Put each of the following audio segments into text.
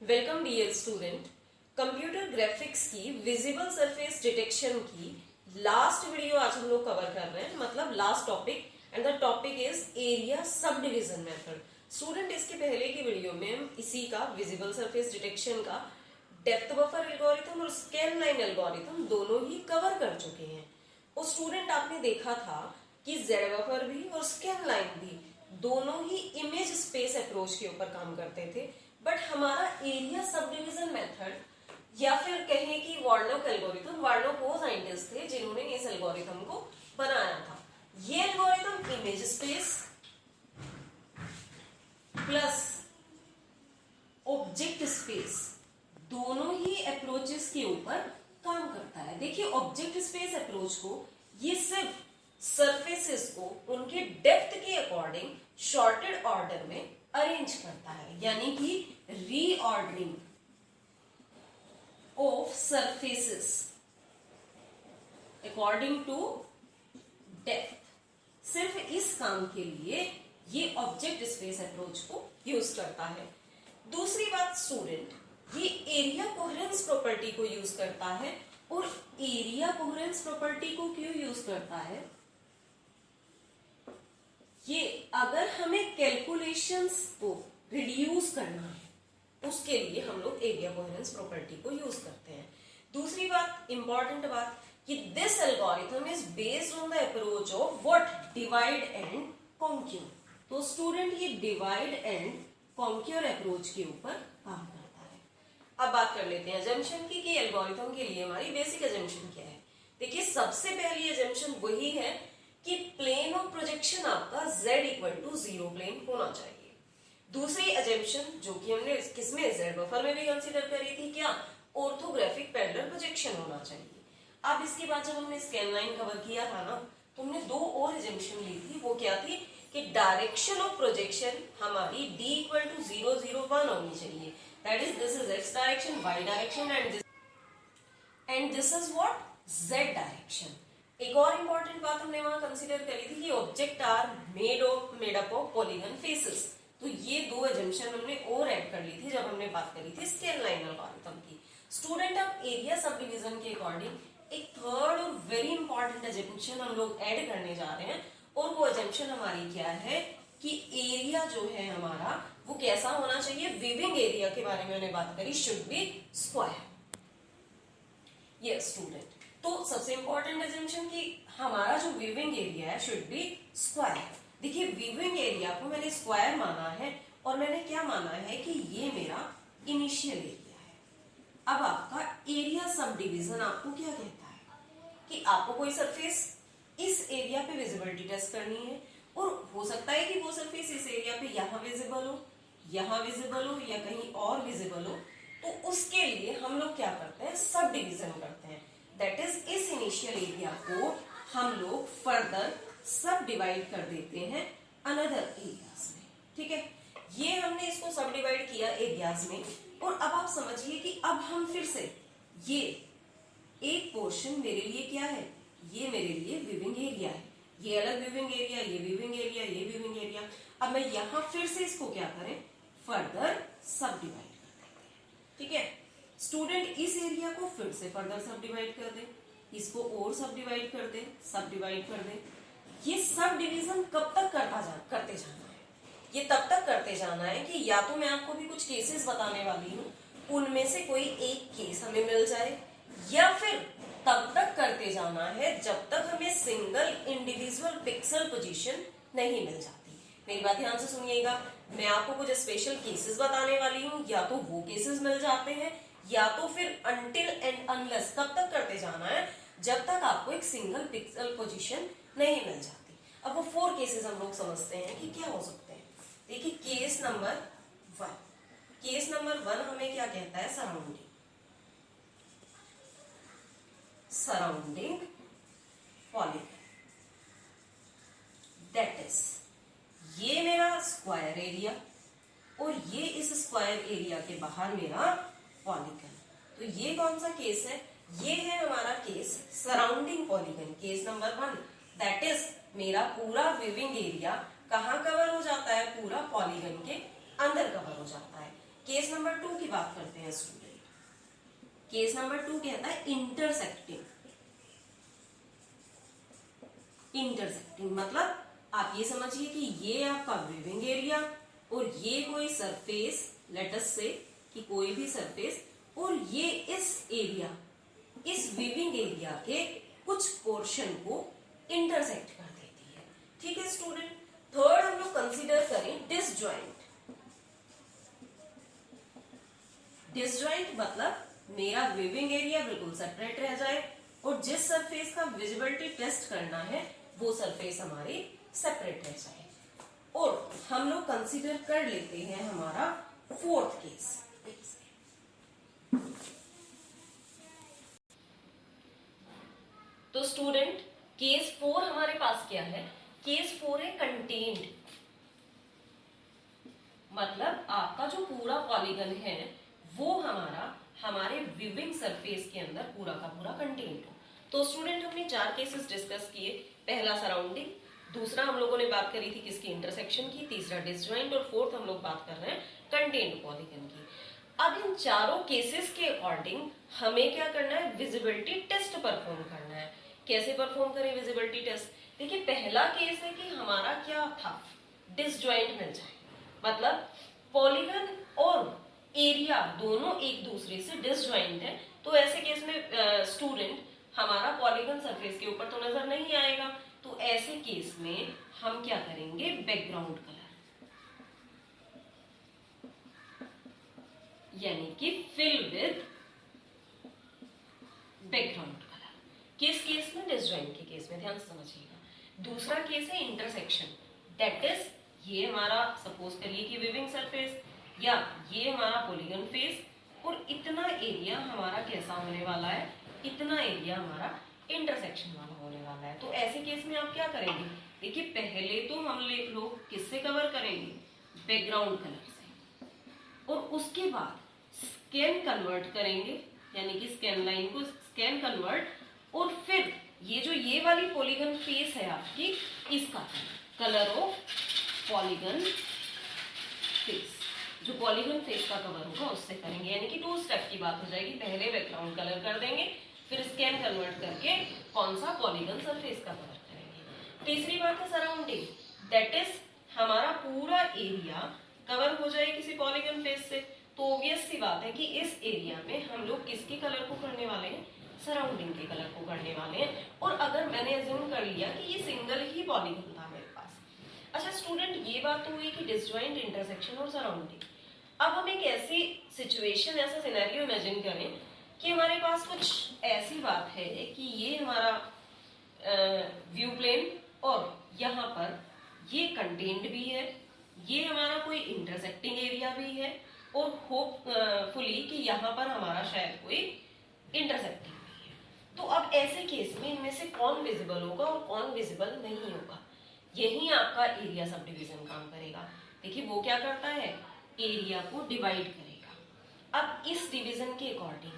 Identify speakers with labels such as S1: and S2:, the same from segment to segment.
S1: Welcome dear student. Computer graphics की visible surface detection की last video आज हम लोग कवर कर रहे हैं, मतलब last topic, and the topic is area subdivision method. Student, इसके पहले की वीडियो में हम इसी का विजिबल सरफेस डिटेक्शन का डेप्थ बफर एल्गोरिथम और स्कैन लाइन एल्गोरिथम दोनों ही कवर कर चुके हैं। और स्टूडेंट, आपने देखा था कि जेड बफर भी और स्कैन लाइन भी दोनों ही इमेज स्पेस अप्रोच के ऊपर काम करते थे, बट हमारा एरिया सब डिविजन मेथड या फिर कहें कि वार्नोक एल्गोरिथम, वार्नोक वो साइंटिस्ट थे जिन्होंने इस एल्गोरिथम को बनाया था। ये algorithm image space plus object space दोनों ही अप्रोचेस के ऊपर काम करता है। देखिए, ऑब्जेक्ट स्पेस अप्रोच को ये सिर्फ सरफेसेस को उनके डेप्थ के अकॉर्डिंग शॉर्टेड ऑर्डर में अरेंज करता है, यानी कि reordering of surfaces according to depth. सिर्फ इस काम के लिए ये ऑब्जेक्ट स्पेस अप्रोच को यूज करता है। दूसरी बात स्टूडेंट, ये एरिया कोहेरेंस प्रॉपर्टी को यूज करता है। और एरिया कोहेरेंस प्रॉपर्टी को क्यों यूज करता है? ये अगर हमें कैलकुलेशंस को रिड्यूस करना है उसके लिए हम लोग एरिया कोहेरेंस प्रॉपर्टी को यूज करते हैं। दूसरी बात, इंपॉर्टेंट बात, कि this algorithm is based on the approach of what? Divide and conquer. तो स्टूडेंट, ये डिवाइड एंड कॉन्क्यूर अप्रोच के ऊपर काम करता है। अब बात कर लेते हैं अजम्पशन की कि एल्गोरिथम के लिए हमारी बेसिक अजम्पशन क्या है। देखिए, सबसे पहली अजम्पशन वही है कि प्लेन ऑफ प्रोजेक्शन आपका z इक्वल टू 0 प्लेन होना चाहिए। दूसरी अजम्पशन जो कि हमने किसमें, जेड बफर में भी कंसीडर करी थी, क्या? ऑर्थोग्राफिक पैरेलल प्रोजेक्शन होना चाहिए। अब इसके बाद जब हमने स्कैन लाइन कवर किया था ना, तो हमने दो और अजम्पशन ली थी। वो क्या थी कि डायरेक्शन ऑफ प्रोजेक्शन हमारी d इक्वल टू 0 0 1 होनी चाहिए। That is this is x direction, y direction and this is what? z direction. एक और इंपॉर्टेंट बात हमने वहां कंसीडर करी थी कि object are made up of polygon faces. तो ये दो अजम्पशन हमने और ऐड कर ली थी जब हमने बात करी थी स्कैन लाइन एल्गोरिथम की। स्टूडेंट, अब एरिया सब डिवीजन के अकॉर्डिंग एक थर्ड और वेरी इंपॉर्टेंट अजम्पशन हम लोग ऐड करने जा रहे हैं। और वो अजम्पशन हमारी क्या है कि एरिया जो है हमारा वो कैसा होना चाहिए? विविंग एरिया के बारे में हमने बात करी, should be square. Yes student, तो सबसे इंपॉर्टेंट अजम्पशन कि हमारा जो विविंग एरिया है शुड बी स्क्वायर। देखिए, विविंग एरिया को मैंने स्क्वायर माना है और मैंने क्या माना है कि ये मेरा इनिशियल एरिया है। अब आपका एरिया सब डिवीजन आपको क्या कहता है कि आपको कोई सरफेस इस एरिया पे विजिबिलिटी टेस्ट करनी है, और हो सकता है कि वो सरफेस इस एरिया पे यहाँ विजिबल हो, यहाँ विजिबल हो या कहीं और विजिबल हो। तो उसके लिए हम लोग क्या करते हैं? सब डिवीजन करते हैं। दैट इज, इस इनिशियल एरिया को हम लोग फर्दर सब डिवाइड कर देते हैं अनदर एरियाज में। ठीक है, ये हमने इसको सब डिवाइड किया एरियाज में। और अब आप समझिए कि अब हम फिर से ये एक पोर्शन मेरे लिए क्या है? ये मेरे लिए विविंग एरिया है। ये अलग विविंग एरिया, ये विविंग एरिया, ये विविंग एरिया। अब मैं यहां फिर से इसको क्या करें? फर्दर सब डिवाइड कर देते हैं। ठीक है स्टूडेंट, इस एरिया को फिर से फर्दर सब डिवाइड कर दें, इसको और सब डिवाइड कर दें, सब डिवाइड कर दें। ये सब डिवीजन कब तक करते जाना है? ये तब तक करते जाना है कि या तो मैं आपको भी कुछ केसेस बताने वाली हूँ, उनमें से कोई एक केस हमें मिल जाए, या फिर तब तक करते जाना है जब तक हमें सिंगल इंडिविजुअल पिक्सल पोजीशन नहीं मिल जाती। मेरी बात ध्यान से सुनिएगा, मैं आपको कुछ स्पेशल केसेस बताने वाली हूँ, या तो वो केसेस मिल जाते हैं या तो फिर अनटिल एंड अनलेस कब तक करते जाना है? जब तक आपको एक सिंगल पिक्सल पोजीशन नहीं मिल जाती। अब वो 4 केसेस हम लोग समझते हैं कि क्या हो सकते हैं। देखिए, केस नंबर 1, केस नंबर 1 हमें क्या कहता है? Surrounding polygon. दैट इज, ये मेरा स्क्वायर एरिया और ये इस स्क्वायर एरिया के बाहर मेरा पॉलीगन। तो ये कौन सा केस है? ये है हमारा case surrounding polygon, case number 1। That is, मेरा पूरा विविंग एरिया कहाँ कवर हो जाता है? पूरा पॉलीगन के अंदर कवर हो जाता है। केस नंबर 2 की बात करते हैं स्टूडेंट। केस नंबर 2 कहता है इंटरसेक्टिंग। इंटरसेक्टिंग मतलब आप ये समझिए कि ये आपका वीविंग एरिया और ये कोई सरफेस, लेट अस से कि कोई भी सरफेस, और ये इस एरिया, इस वीविंग एरिया के कुछ पोर्शन को इंटरसेक्ट कर देती है। ठीक है स्टूडेंट। थर्ड हम लोग कंसीडर करें डिसजॉइंट। डिसजॉइंट मतलब मेरा वीविंग एरिया बिल्कुल सेपरेट रह जाए और जिस सरफेस का विजिबिलिटी टेस्ट करना है वो सरफेस हमारी सेपरेट रह जाए। और हम लोग कंसीडर कर लेते हैं हमारा फोर्थ केस। तो स्टूडेंट केस 4 हमारे पास क्या है? केस 4 है कंटेन्ड। मतलब आपका जो पूरा पॉलीगन है वो हमारे विविंग सरफेस के अंदर पूरा का पूरा कंटेन्ड हो। तो स्टूडेंट हमने 4 केसेस डिस्कस किए। पहला सराउंडिंग, दूसरा हम लोगों ने बात करी थी किसकी? इंटरसेक्शन की, तीसरा डिसजॉइंट, और फोर्थ हम लोग बात कर रहे हैं कंटेन्ड पॉलीगन की। अब इन चारों केसेस के अकॉर्डिंग हमें क्या करना है? विजिबिलिटी टेस्ट परफॉर्म करना है। कैसे परफॉर्म करें विजिबिलिटी टेस्ट? देखिए पहला केस है कि हमारा क्या था? डिसजॉइंट मिल जाए, मतलब पॉलीगन और एरिया दोनों एक दूसरे से डिसजॉइंट है। तो ऐसे केस में स्टूडेंट हमारा पॉलीगन सरफेस के ऊपर तो नजर नहीं आएगा। तो ऐसे केस में हम क्या करेंगे? बैकग्राउंड कलर, यानी कि फिल विद बैकग्राउंड कलर। किस केस में? डिसजॉइंट के केस में, ध्यान से समझिएगा। दूसरा केस है इंटरसेक्शन, दैट इज ये हमारा सपोज करिए कि विविंग सरफेस या ये हमारा पॉलीगन फेस, और इतना एरिया हमारा कैसा होने वाला है? इतना एरिया हमारा इंटरसेक्शन वाला होने वाला है। तो ऐसे केस में आप क्या करेंगे? देखिए पहले तो हम लोग किससे कवर करेंगे? बैकग्राउंड कलर से, और उसके बाद स्कैन कन्वर्ट करेंगे, यानी कि स्कैन लाइन को स्कैन कन्वर्ट, और फिर ये वाली पॉलीगन फेस है आपकी, इसका कलर ऑफ पॉलीगन फेस, जो पॉलीगन फेस का कवर होगा उससे करेंगे। यानी कि 2 स्टेप की बात हो जाएगी। पहले बैकग्राउंड कलर कर देंगे, फिर स्कैन कन्वर्ट करके कौन सा? पॉलीगन सरफेस का कवर करेंगे। तीसरी बात है सराउंडिंग, दैट इज हमारा पूरा एरिया कवर हो जाए किसी पॉलीगन फेस से। तो ऑब्वियस सी बात है कि इस एरिया में हम लोग किसके कलर को करने वाले हैं? सराउंडिंग के कलर को करने वाले हैं। और अगर मैंने अज्यूम कर लिया कि ये सिंगल ही पॉलीगन था मेरे पास। अच्छा स्टूडेंट, ये बात तो हुई कि डिसजॉइंट, इंटरसेक्शन और सराउंडिंग। अब हम एक ऐसी सिचुएशन, ऐसा सिनेरियो इमेजिन करें कि हमारे पास कुछ ऐसी बात है कि ये हमारा व्यू प्लेन और यहाँ पर ये कंटेन्ड भी है, ये हमारा कोई इंटरसेक्टिंग एरिया भी है, और होपफुली कि यहाँ पर हमारा शायद कोई इंटरसेक्टिंग भी है। तो अब ऐसे केस में इनमें से कौन विजिबल होगा और कौन विजिबल नहीं होगा? यही आपका एरिया सब डिविजन काम करेगा। देखिए वो क्या करता है? एरिया को डिवाइड करेगा। अब इस डिवीजन के अकॉर्डिंग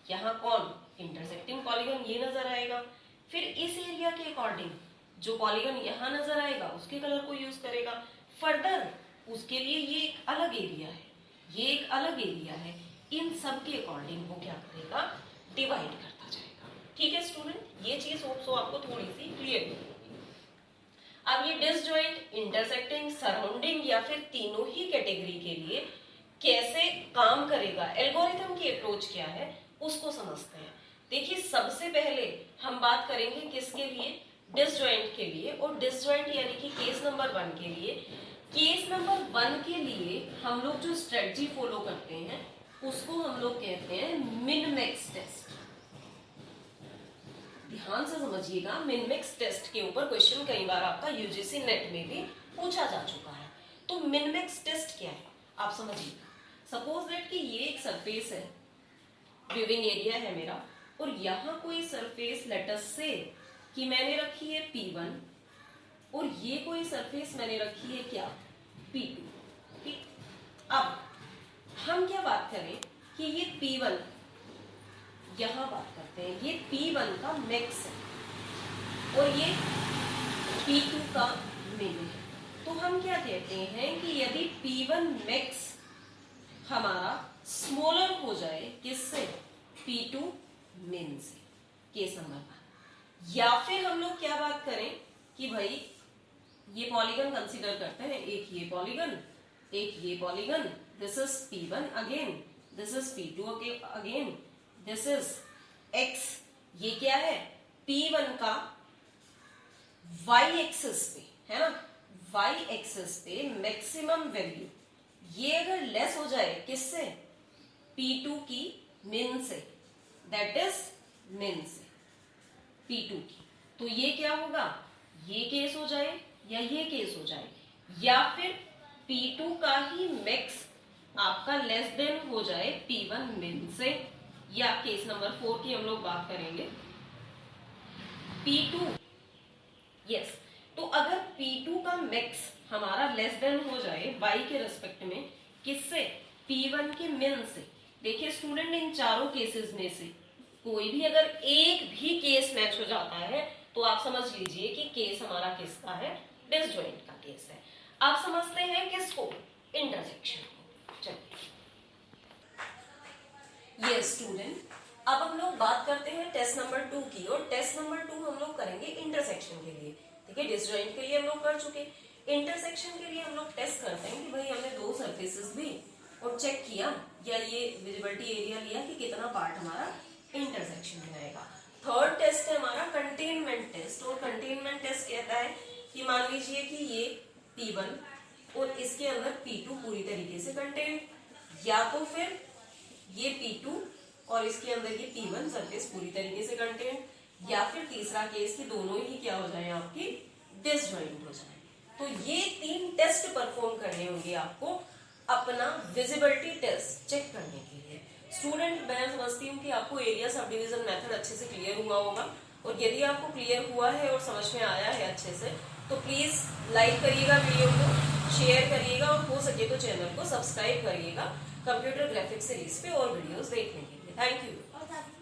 S1: यहाँ कौन? इंटरसेक्टिंग पॉलीगन ये नजर आएगा। फिर इस एरिया के अकॉर्डिंग जो पॉलीगन यहाँ नजर आएगा उसके कलर को यूज करेगा। फर्दर उसके लिए ये एक अलग एरिया है, ये एक अलग एरिया है, इन सब के अकॉर्डिंग वो क्या करेगा? डिवाइड करता जाएगा। ठीक है स्टूडेंट, ये चीज होप्सो आपको थोड़ी सी क्लियर होगी। अब ये डिसजॉइंट, इंटरसेक्टिंग, सराउंडिंग या फिर तीनों ही कैटेगरी के लिए कैसे काम करेगा, एल्गोरिथम की अप्रोच क्या है, उसको समझते हैं। देखिए सबसे पहले हम बात करेंगे किसके लिए? डिसजॉइंट के लिए। और डिसजॉइंट यानी कि केस नंबर 1 के लिए। केस नंबर 1 के लिए हम लोग जो स्ट्रेटजी फॉलो करते हैं उसको हम लोग कहते हैं मिन-मैक्स टेस्ट। ध्यान से समझिएगा, मिन-मैक्स टेस्ट के ऊपर क्वेश्चन कई बार आपका यूजीसी नेट में भी पूछा जा चुका है। तो मिन-मैक्स टेस्ट क्या है आप समझिएगा। सपोज दैट कि ये एक सरफेस है, विविंग एरिया है मेरा, और यहाँ कोई सरफेस लेटस से कि मैंने रखी है P1, और ये कोई सरफेस मैंने रखी है क्या? P2। ठीक, अब हम क्या बात करें कि ये P1, यहां बात करते हैं, ये P1 का मैक्स है और ये P2 का मिन है। तो हम क्या कहते हैं कि यदि P1 मैक्स हमारा स्मॉलर हो जाए किससे, P2 min से, केस नंबर 1। या फिर हम लोग क्या बात करें कि भाई ये पॉलीगन कंसीडर करते हैं, एक ये पॉलीगन, एक ये polygon, this is P1 again, this is P2 again, this is X। ये क्या है, P1 का y एक्सिस पे है ना, y एक्सिस पे मैक्सिमम वैल्यू, ये अगर लेस हो जाए किससे, P2 की मिन से, दैट इज मिन से P2 की, तो ये क्या होगा, ये केस हो जाए या ये केस हो जाए, या फिर P2 का ही मैक्स आपका लेस देन हो जाए P1 मिन से, या केस नंबर 4 की हम लोग बात करेंगे, P2 यस। तो अगर P2 का मैक्स हमारा लेस देन हो जाए y के रेस्पेक्ट में किससे, P1 के मिन से। देखिए स्टूडेंट, इन चारों केसेस में से कोई भी अगर एक भी केस मैच हो जाता है तो आप समझ लीजिए कि केस हमारा किसका है, डिसजॉइंट का केस है। आप समझते हैं किसको, इंटरसेक्शन को। चलिए ये स्टूडेंट, अब हम लोग बात करते हैं टेस्ट नंबर 2 की, और टेस्ट नंबर 2 हम लोग करेंगे इंटरसेक्शन के लिए। ठीक है, डिसजॉइंट के लिए हम लोग कर चुके, इंटरसेक्शन के लिए हम लोग टेस्ट करते हैं कि भाई हमने दो सरफेसेस भी और चेक किया, या ये विजिबिलिटी एरिया लिया कि कितना पार्ट हमारा इंटरसेक्शन में आएगा। थर्ड टेस्ट है हमारा कंटेनमेंट टेस्ट, और कंटेनमेंट टेस्ट कहता है कि मान लीजिए कि ये P1 और इसके अंदर P2 पूरी तरीके से कंटेन, या तो फिर ये P2 और इसके अंदर ये P1 सरफेस पूरी तरीके से कंटेन, या फिर तीसरा केस कि दोनों ही क्या हो जाए, आपकी डिसजॉइंट हो जाए। तो ये 3 टेस्ट परफॉर्म करने होंगे आपको अपना विजिबिलिटी टेस्ट चेक करने के लिए। स्टूडेंट, मैं समझती हूँ कि आपको एरिया सब डिवीजन मेथड अच्छे से क्लियर हुआ होगा, और यदि आपको क्लियर हुआ है और समझ में आया है अच्छे से, तो प्लीज लाइक करिएगा वीडियो को, शेयर करिएगा, और हो सके तो चैनल को सब्सक्राइब करिएगा कंप्यूटर ग्राफिक्स सीरीज पे और वीडियोस देखने के लिए। Thank you.